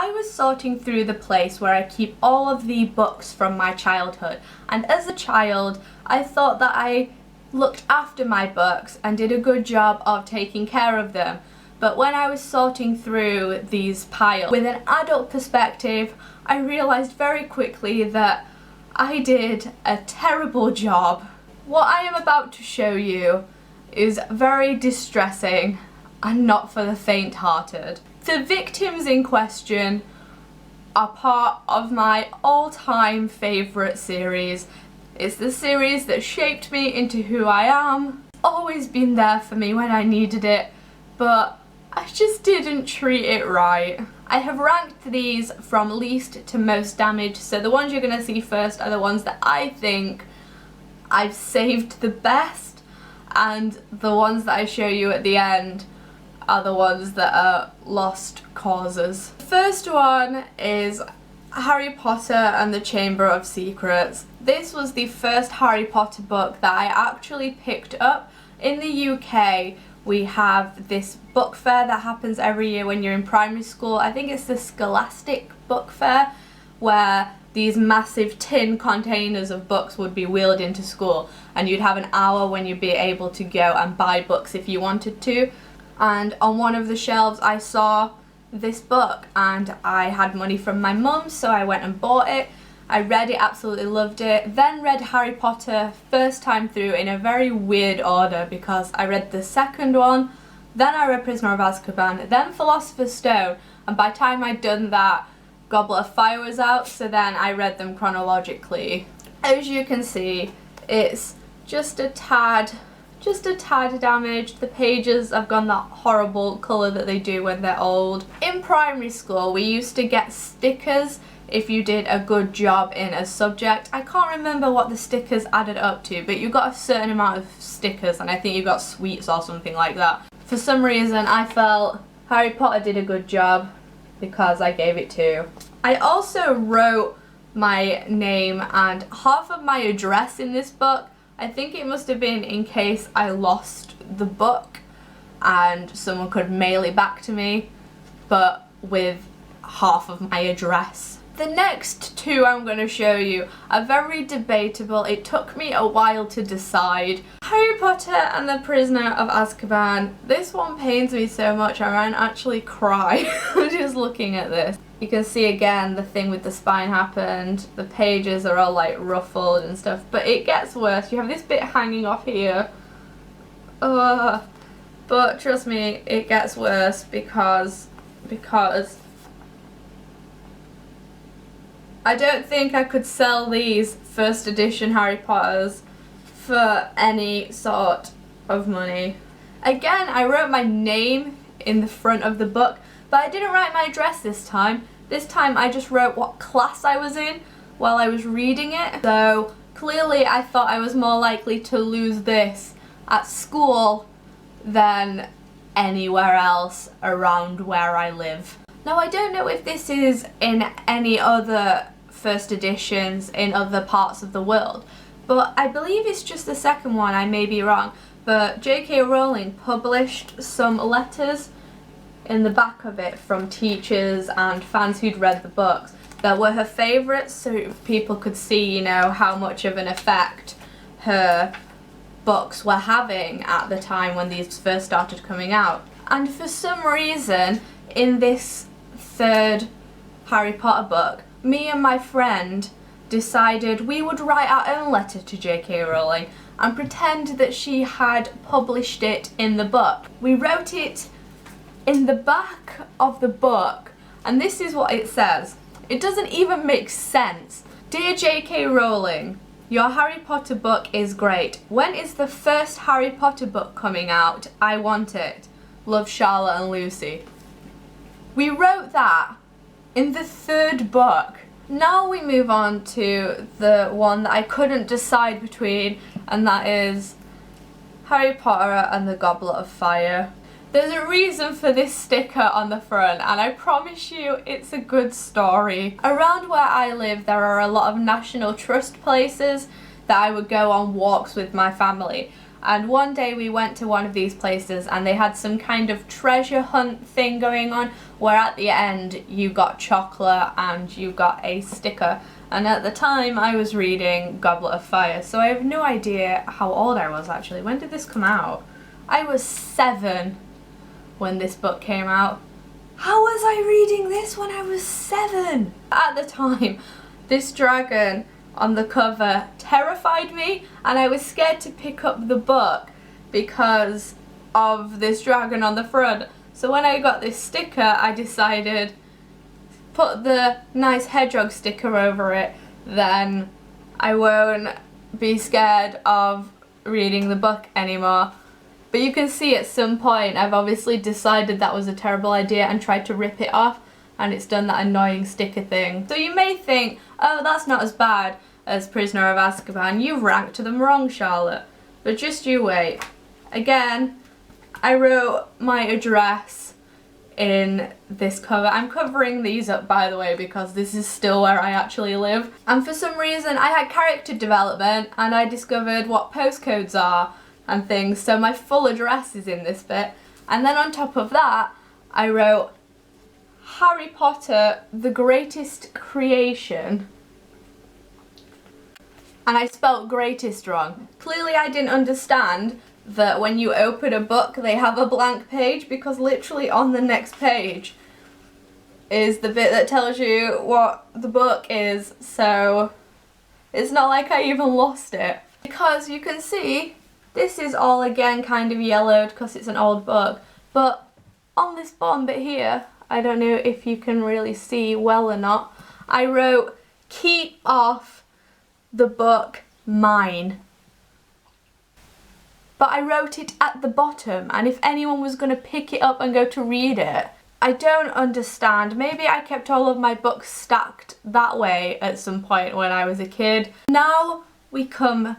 I was sorting through the place where I keep all of the books from my childhood, and as a child I thought that I looked after my books and did a good job of taking care of them. But when I was sorting through these piles with an adult perspective, I realised very quickly that I did a terrible job. What I am about to show you is very distressing and not for the faint-hearted. The victims in question are part of my all-time favourite series. It's the series that shaped me into who I am. It's always been there for me when I needed it, but I just didn't treat it right. I have ranked these from least to most damage, so the ones you're going to see first are the ones that I think I've saved the best, and the ones that I show you at the end are the ones that are lost causes. The first one is Harry Potter and the Chamber of Secrets. This was the first Harry Potter book that I actually picked up. In the UK, we have this book fair that happens every year when you're in primary school. I think it's the Scholastic Book Fair, where these massive tin containers of books would be wheeled into school, and you'd have an hour when you'd be able to go and buy books if you wanted to. And on one of the shelves I saw this book, and I had money from my mum, so I went and bought it. I read it, absolutely loved it, then read Harry Potter first time through in a very weird order, because I read the second one, then I read Prisoner of Azkaban, then Philosopher's Stone, and by the time I'd done that, Goblet of Fire was out, so then I read them chronologically. As you can see, it's just a tad damaged. The pages have gone that horrible colour that they do when they're old. In primary school, we used to get stickers if you did a good job in a subject. I can't remember what the stickers added up to, but you got a certain amount of stickers, and I think you got sweets or something like that. For some reason, I felt Harry Potter did a good job because I gave it 2. I also wrote my name and half of my address in this book. I think it must have been in case I lost the book and someone could mail it back to me, but with half of my address. The next 2 I'm going to show you are very debatable. It took me a while to decide. Harry Potter and the Prisoner of Azkaban. This one pains me so much I might actually cry just looking at this. You can see again the thing with the spine happened. The pages are all like ruffled and stuff, but it gets worse. You have this bit hanging off here. But trust me, it gets worse because I don't think I could sell these first edition Harry Potters for any sort of money. Again, I wrote my name in the front of the book, but I didn't write my address this time. This time I just wrote what class I was in while I was reading it. So clearly I thought I was more likely to lose this at school than anywhere else around where I live. Now, I don't know if this is in any other first editions in other parts of the world, but I believe it's just the second one, I may be wrong, but J.K. Rowling published some letters in the back of it from teachers and fans who'd read the books that were her favourites, so people could see, you know, how much of an effect her books were having at the time when these first started coming out. And for some reason, in this third Harry Potter book, me and my friend decided we would write our own letter to J.K. Rowling and pretend that she had published it in the book. We wrote it in the back of the book, and this is what it says. It doesn't even make sense. Dear J.K. Rowling, your Harry Potter book is great. When is the first Harry Potter book coming out? I want it. Love, Charlotte and Lucy. We wrote that in the third book. Now we move on to the one that I couldn't decide between, and that is Harry Potter and the Goblet of Fire. There's a reason for this sticker on the front, and I promise you it's a good story. Around where I live there are a lot of National Trust places that I would go on walks with my family, And one day we went to one of these places and they had some kind of treasure hunt thing going on where at the end you got chocolate and you got a sticker. And at the time I was reading Goblet of Fire, so I have no idea how old I was actually. When did this come out? I was 7 when this book came out. How was I reading this when I was 7? At the time, this dragon on the cover terrified me and I was scared to pick up the book because of this dragon on the front. So when I got this sticker, I decided put the nice hedgehog sticker over it, then I won't be scared of reading the book anymore. But you can see at some point I've obviously decided that was a terrible idea and tried to rip it off, and it's done that annoying sticker thing. So you may think, oh, that's not as bad as Prisoner of Azkaban, you've ranked them wrong, Charlotte. But just you wait. Again, I wrote my address in this cover. I'm covering these up, by the way, because this is still where I actually live. And for some reason I had character development and I discovered what postcodes are and things, so my full address is in this bit. And then on top of that I wrote Harry Potter, the greatest creation, and I spelt greatest wrong. Clearly I didn't understand that when you open a book they have a blank page, because literally on the next page is the bit that tells you what the book is, so it's not like I even lost it. Because you can see this is all again kind of yellowed because it's an old book, but on this bottom bit here, I don't know if you can really see well or not, I wrote keep off the book mine. But I wrote it at the bottom, and if anyone was going to pick it up and go to read it, I don't understand. Maybe I kept all of my books stacked that way at some point when I was a kid. Now we come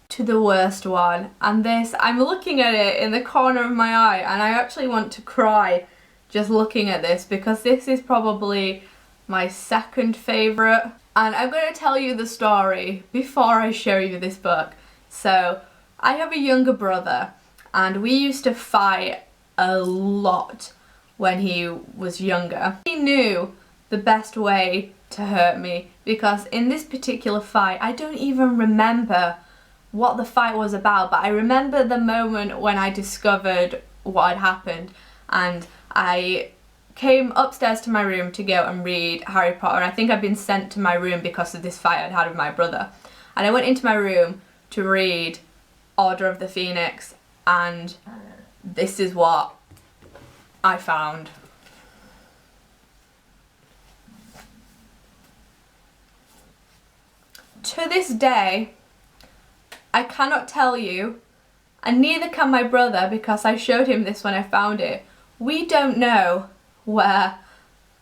to the worst one, and this, I'm looking at it in the corner of my eye and I actually want to cry just looking at this, because this is probably my second favourite. And I'm going to tell you the story before I show you this book. So I have a younger brother and we used to fight a lot when he was younger. He knew the best way to hurt me, because in this particular fight, I don't even remember what the fight was about, but I remember the moment when I discovered what had happened, and I came upstairs to my room to go and read Harry Potter. I think I'd been sent to my room because of this fight I'd had with my brother. And I went into my room to read Order of the Phoenix, and this is what I found. To this day, I cannot tell you, and neither can my brother because I showed him this when I found it. We don't know where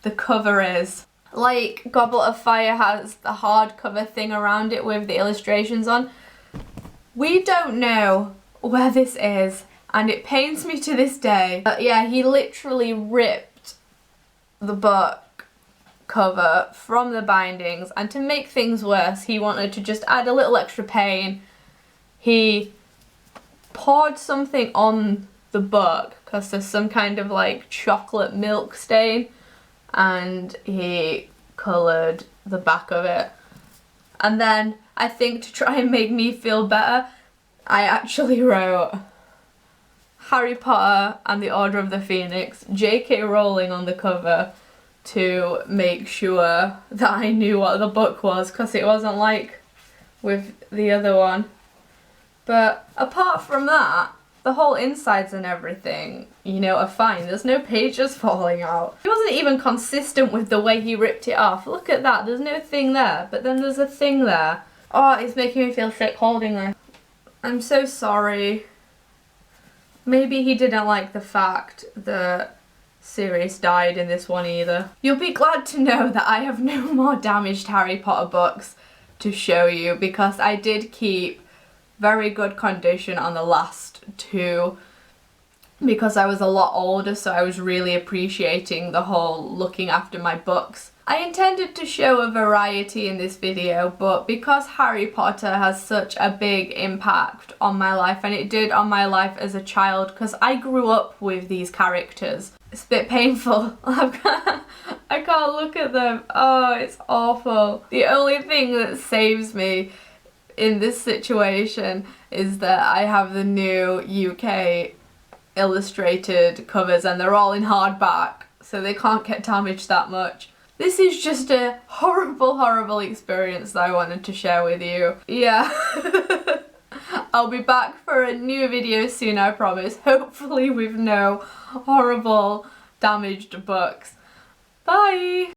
the cover is. Like Goblet of Fire has the hardcover thing around it with the illustrations on. We don't know where this is, and it pains me to this day. But yeah, he literally ripped the book cover from the bindings, and to make things worse, he wanted to just add a little extra pain. He poured something on the book because there's some kind of like chocolate milk stain, and he coloured the back of it. And then I think to try and make me feel better, I actually wrote Harry Potter and the Order of the Phoenix, J.K. Rowling on the cover, to make sure that I knew what the book was, because it wasn't like with the other one. But apart from that, the whole insides and everything, you know, are fine. There's no pages falling out. He wasn't even consistent with the way he ripped it off. Look at that, there's no thing there, but then there's a thing there. Oh, it's making me feel sick holding this. I'm so sorry. Maybe he didn't like the fact that Sirius died in this one either. You'll be glad to know that I have no more damaged Harry Potter books to show you, because I did keep very good condition on the last two. because I was a lot older, so I was really appreciating the whole looking after my books. I intended to show a variety in this video, but because Harry Potter has such a big impact on my life, and it did on my life as a child, because I grew up with these characters. It's a bit painful. I can't look at them. Oh, it's awful. The only thing that saves me in this situation is that I have the new UK illustrated covers and they're all in hardback, so they can't get damaged that much. This is just a horrible experience that I wanted to share with you. Yeah. I'll be back for a new video soon, I promise. Hopefully with no horrible damaged books. Bye!